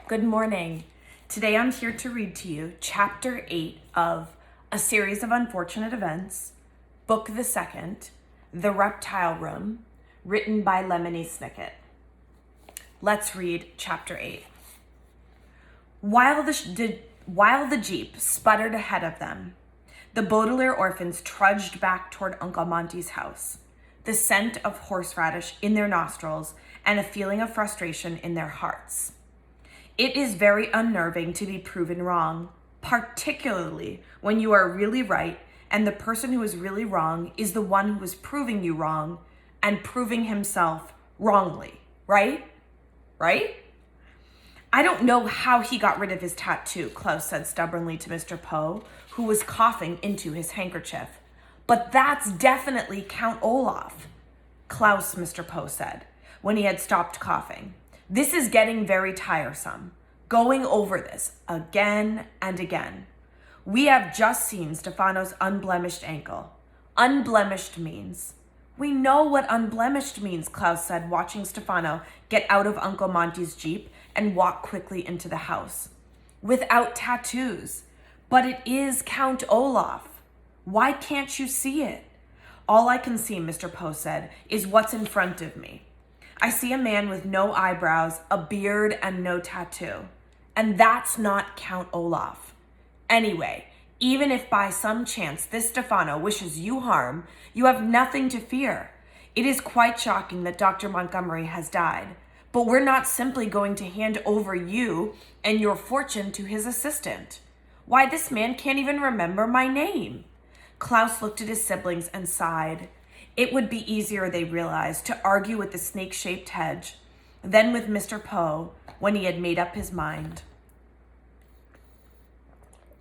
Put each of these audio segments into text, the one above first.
Good morning. Today I'm here to read to you Chapter 8 of A Series of Unfortunate Events, Book the Second, The Reptile Room, written by Lemony Snicket. Let's read Chapter 8. While the Jeep sputtered ahead of them, the Baudelaire orphans trudged back toward Uncle Monty's house, the scent of horseradish in their nostrils and a feeling of frustration in their hearts. It is very unnerving to be proven wrong, particularly when you are really right and the person who is really wrong is the one who is proving you wrong and proving himself wrongly, right? Right? I don't know how he got rid of his tattoo, Klaus said stubbornly to Mr. Poe, who was coughing into his handkerchief. But that's definitely Count Olaf. Klaus, Mr. Poe said, when he had stopped coughing. This is getting very tiresome, going over this again and again. We have just seen Stefano's unblemished ankle. Unblemished means. We know what unblemished means, Klaus said, watching Stefano get out of Uncle Monty's Jeep and walk quickly into the house. Without tattoos. But it is Count Olaf. Why can't you see it? All I can see, Mr. Poe said, is what's in front of me. I see a man with no eyebrows, a beard, and no tattoo. And that's not Count Olaf. Anyway, even if by some chance this Stefano wishes you harm, you have nothing to fear. It is quite shocking that Dr. Montgomery has died, but we're not simply going to hand over you and your fortune to his assistant. Why, this man can't even remember my name. Klaus looked at his siblings and sighed. It would be easier, they realized, to argue with the snake-shaped hedge than with Mr. Poe when he had made up his mind.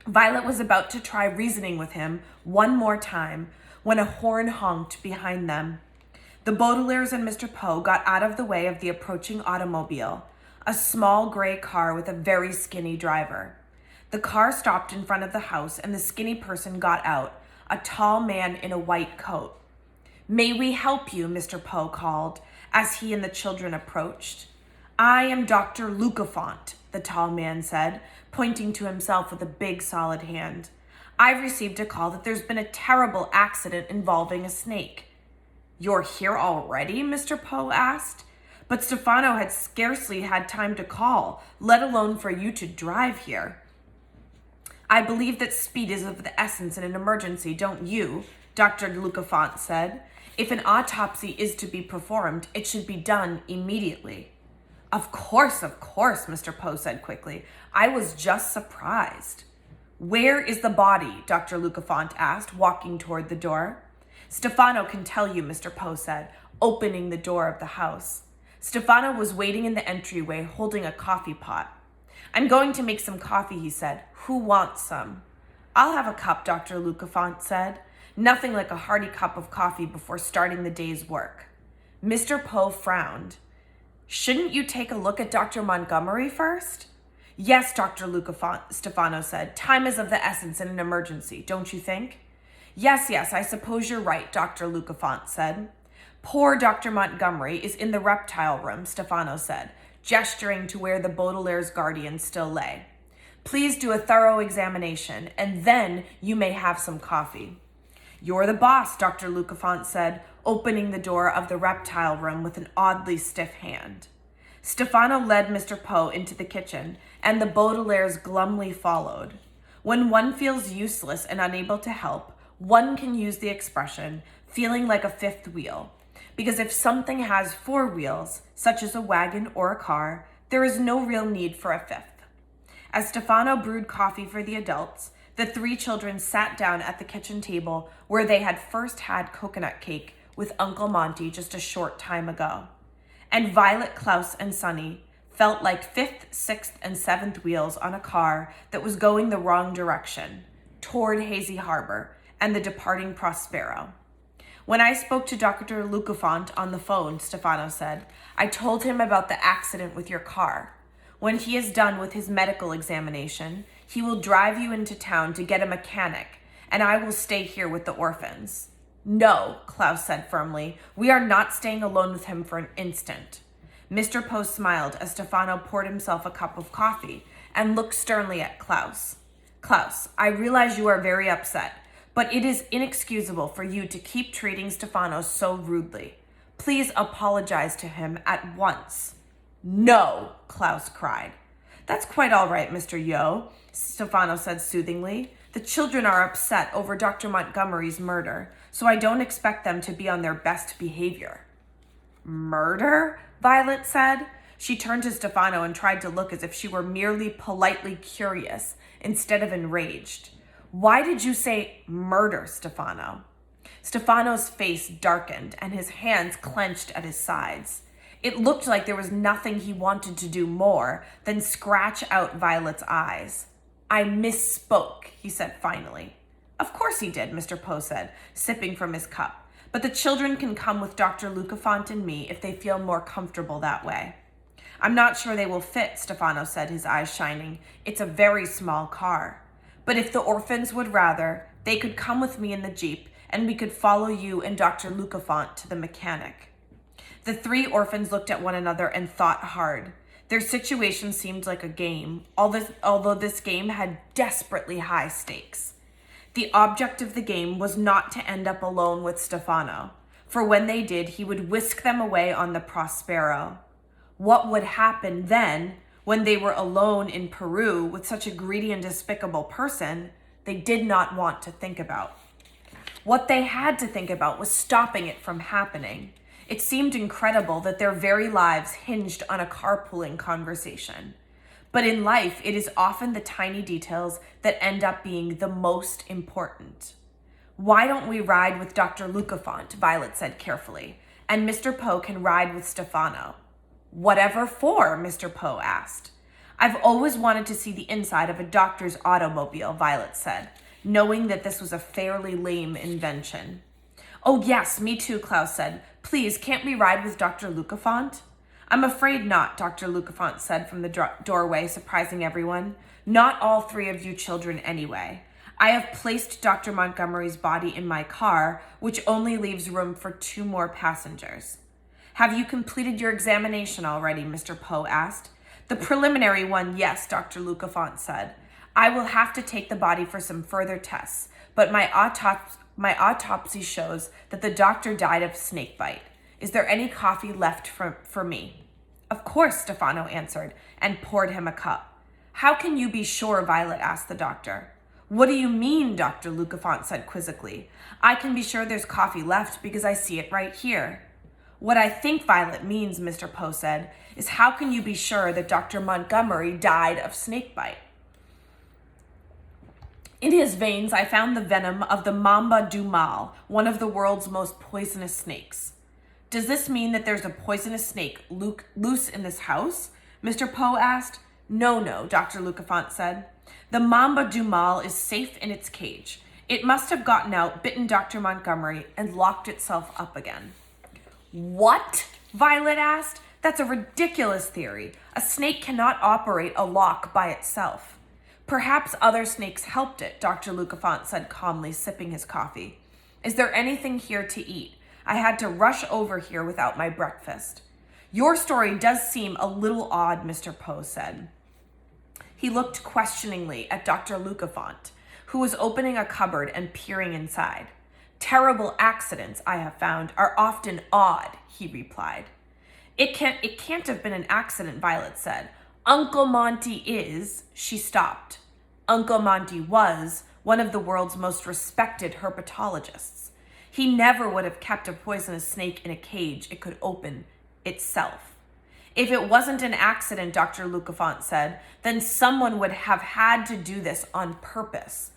Violet was about to try reasoning with him one more time when a horn honked behind them. The Baudelaires and Mr. Poe got out of the way of the approaching automobile, a small gray car with a very skinny driver. The car stopped in front of the house and the skinny person got out, a tall man in a white coat. "May we help you?" Mr. Poe called as he and the children approached. "I am Dr. Aloud-Chapter," the tall man said, pointing to himself with a big solid hand. "I've received a call that there's been a terrible accident involving a snake." "You're here already?" Mr. Poe asked. "But Stefano had scarcely had time to call, let alone for you to drive here." "I believe that speed is of the essence in an emergency, don't you?" Dr. Aloud-Chapter said. "If an autopsy is to be performed, it should be done immediately." Of course, Mr. Poe said quickly. "I was just surprised." "Where is the body?" Dr. Aloud-Chapter asked, walking toward the door. "Stefano can tell you," Mr. Poe said, opening the door of the house. Stefano was waiting in the entryway, holding a coffee pot. "I'm going to make some coffee," he said. "Who wants some?" "I'll have a cup," Dr. Aloud-Chapter said. Nothing like a hearty cup of coffee before starting the day's work. Mr. Poe frowned. "Shouldn't you take a look at Dr. Montgomery first?" "Yes, Dr. Aloud-Chapter," Stefano said. "Time is of the essence in an emergency, don't you think?" Yes, I suppose you're right," Dr. Aloud-Chapter said. "Poor Dr. Montgomery is in the reptile room," Stefano said, gesturing to where the Baudelaire's guardian still lay. "Please do a thorough examination, and then you may have some coffee." "You're the boss," Dr. Aloud-Chapter said, opening the door of the reptile room with an oddly stiff hand. Stefano led Mr. Poe into the kitchen, and the Baudelaires glumly followed. When one feels useless and unable to help, one can use the expression, feeling like a fifth wheel, because if something has four wheels, such as a wagon or a car, there is no real need for a fifth. As Stefano brewed coffee for the adults, the three children sat down at the kitchen table where they had first had coconut cake with Uncle Monty just a short time ago. And Violet, Klaus, and Sonny felt like fifth, sixth, and seventh wheels on a car that was going the wrong direction, toward Hazy Harbor and the departing Prospero. "When I spoke to Dr. Aloud-Chapter on the phone," Stefano said, "I told him about the accident with your car. When he is done with his medical examination, he will drive you into town to get a mechanic, and I will stay here with the orphans." "No," Klaus said firmly. "We are not staying alone with him for an instant." Mr. Poe smiled as Stefano poured himself a cup of coffee and looked sternly at Klaus. Klaus, I realize you are very upset, but it is inexcusable for you to keep treating Stefano so rudely. Please apologize to him at once. No, Klaus cried. That's quite all right, Mr. Yo, Stefano said soothingly. The children are upset over Dr. Montgomery's murder, so I don't expect them to be on their best behavior. Murder? Violet said. She turned to Stefano and tried to look as if she were merely politely curious instead of enraged. Why did you say murder, Stefano? Stefano's face darkened and his hands clenched at his sides. It looked like there was nothing he wanted to do more than scratch out Violet's eyes. I misspoke, he said finally. Of course he did, Mr. Poe said, sipping from his cup. But the children can come with Dr. Lucafont and me if they feel more comfortable that way. I'm not sure they will fit, Stefano said, his eyes shining. It's a very small car. But if the orphans would rather, they could come with me in the Jeep and we could follow you and Dr. Lucafont to the mechanic. The three orphans looked at one another and thought hard. Their situation seemed like a game, although this game had desperately high stakes. The object of the game was not to end up alone with Stefano, for when they did, he would whisk them away on the Prospero. What would happen then, when they were alone in Peru with such a greedy and despicable person, they did not want to think about. What they had to think about was stopping it from happening. It seemed incredible that their very lives hinged on a carpooling conversation. But in life, it is often the tiny details that end up being the most important. Why don't we ride with Dr. Lucafont, Violet said carefully, and Mr. Poe can ride with Stefano. Whatever for? Mr. Poe asked. I've always wanted to see the inside of a doctor's automobile, Violet said, knowing that this was a fairly lame invention. Oh yes, me too, Klaus said. Please, can't we ride with Dr. Lucafont? I'm afraid not, Dr. Lucafont said from the doorway, surprising everyone. Not all three of you children anyway. I have placed Dr. Montgomery's body in my car, which only leaves room for 2 more passengers. Have you completed your examination already? Mr. Poe asked. The preliminary one, yes, Dr. Lucafont said. I will have to take the body for some further tests, but my autopsy shows that the doctor died of snakebite. Is there any coffee left for me? Of course, Stefano answered and poured him a cup. How can you be sure? Violet asked the doctor. What do you mean? Dr. Lucafont said quizzically. I can be sure there's coffee left because I see it right here. What I think Violet means, Mr. Poe said, is how can you be sure that Dr. Montgomery died of snakebite? In his veins, I found the venom of the mamba du mal, one of the world's most poisonous snakes. Does this mean that there's a poisonous snake loose in this house? Mr. Poe asked. No, Dr. Lucafont said. The mamba du mal is safe in its cage. It must have gotten out, bitten Dr. Montgomery, and locked itself up again. What? Violet asked. That's a ridiculous theory. A snake cannot operate a lock by itself. Perhaps other snakes helped it, Dr. Lucafont said calmly, sipping his coffee. Is there anything here to eat? I had to rush over here without my breakfast. Your story does seem a little odd, Mr. Poe said. He looked questioningly at Dr. Lucafont, who was opening a cupboard and peering inside. Terrible accidents, I have found, are often odd, he replied. It can't have been an accident, Violet said. Uncle Monty is, she stopped. Uncle Monty was one of the world's most respected herpetologists. He never would have kept a poisonous snake in a cage it could open itself. If it wasn't an accident, Dr. Lucafont said, then someone would have had to do this on purpose.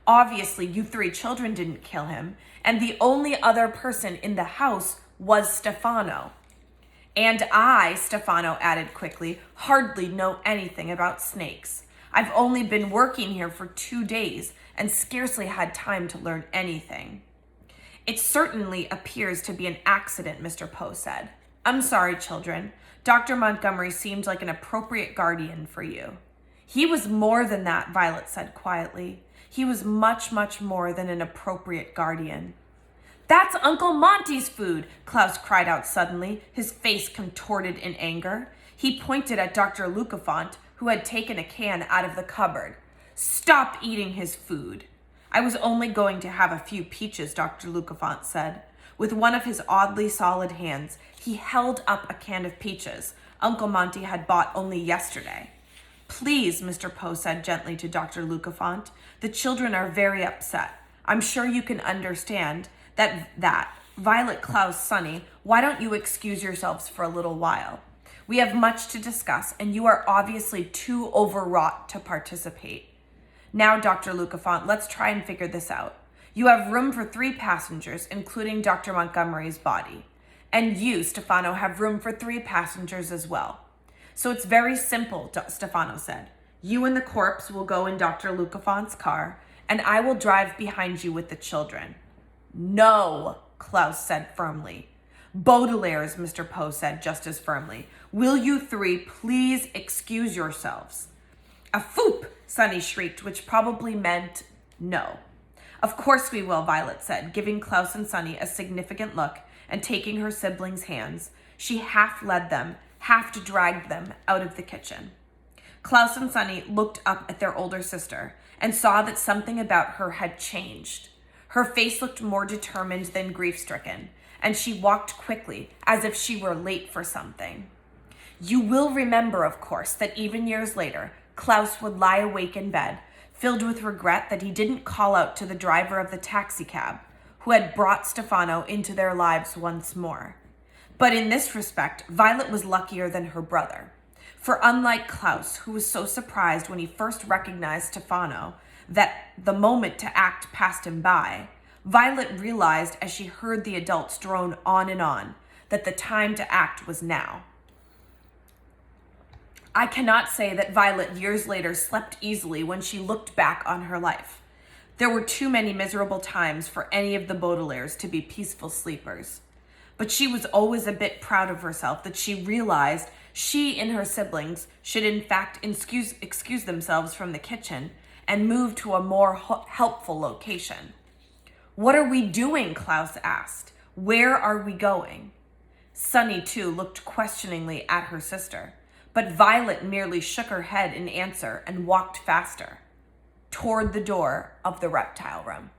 Obviously, you 3 children didn't kill him, and the only other person in the house was Stefano. And I, Stefano added quickly, hardly know anything about snakes. I've only been working here for 2 days and scarcely had time to learn anything. It certainly appears to be an accident, Mr. Poe said. I'm sorry, children. Dr. Montgomery seemed like an appropriate guardian for you. He was more than that, Violet said quietly. He was much, much more than an appropriate guardian. That's Uncle Monty's food, Klaus cried out suddenly, his face contorted in anger. He pointed at Dr. Lucafont, who had taken a can out of the cupboard. Stop eating his food. I was only going to have a few peaches, Dr. Lucafont said. With one of his oddly solid hands, he held up a can of peaches Uncle Monty had bought only yesterday. Please, Mr. Poe said gently to Dr. Lucafont, the children are very upset. I'm sure you can understand that. Violet, Klaus, Sonny, why don't you excuse yourselves for a little while? We have much to discuss, and you are obviously too overwrought to participate. Now, Dr. Lucafont, let's try and figure this out. You have room for 3 passengers, including Dr. Montgomery's body. And you, Stefano, have room for 3 passengers as well. So it's very simple, Stefano said. You and the corpse will go in Dr. Lucafont's car, and I will drive behind you with the children. No, Klaus said firmly. Baudelaire's, Mr. Poe said just as firmly. Will you 3 please excuse yourselves? A foop, Sonny shrieked, which probably meant no. Of course we will, Violet said, giving Klaus and Sonny a significant look and taking her siblings' hands. She half led them, half dragged them out of the kitchen. Klaus and Sonny looked up at their older sister and saw that something about her had changed. Her face looked more determined than grief-stricken, and she walked quickly, as if she were late for something. You will remember, of course, that even years later, Klaus would lie awake in bed, filled with regret that he didn't call out to the driver of the taxicab, who had brought Stefano into their lives once more. But in this respect, Violet was luckier than her brother. For unlike Klaus, who was so surprised when he first recognized Stefano that the moment to act passed him by, Violet realized as she heard the adults drone on and on that the time to act was now. I cannot say that Violet years later slept easily when she looked back on her life. There were too many miserable times for any of the Baudelaires to be peaceful sleepers. But she was always a bit proud of herself that she realized she and her siblings should in fact excuse themselves from the kitchen and move to a more helpful location. What are we doing? Klaus asked. Where are we going? Sonny, too, looked questioningly at her sister, but Violet merely shook her head in answer and walked faster, toward the door of the reptile room.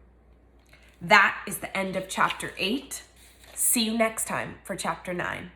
That is the end of chapter 8. See you next time for chapter 9.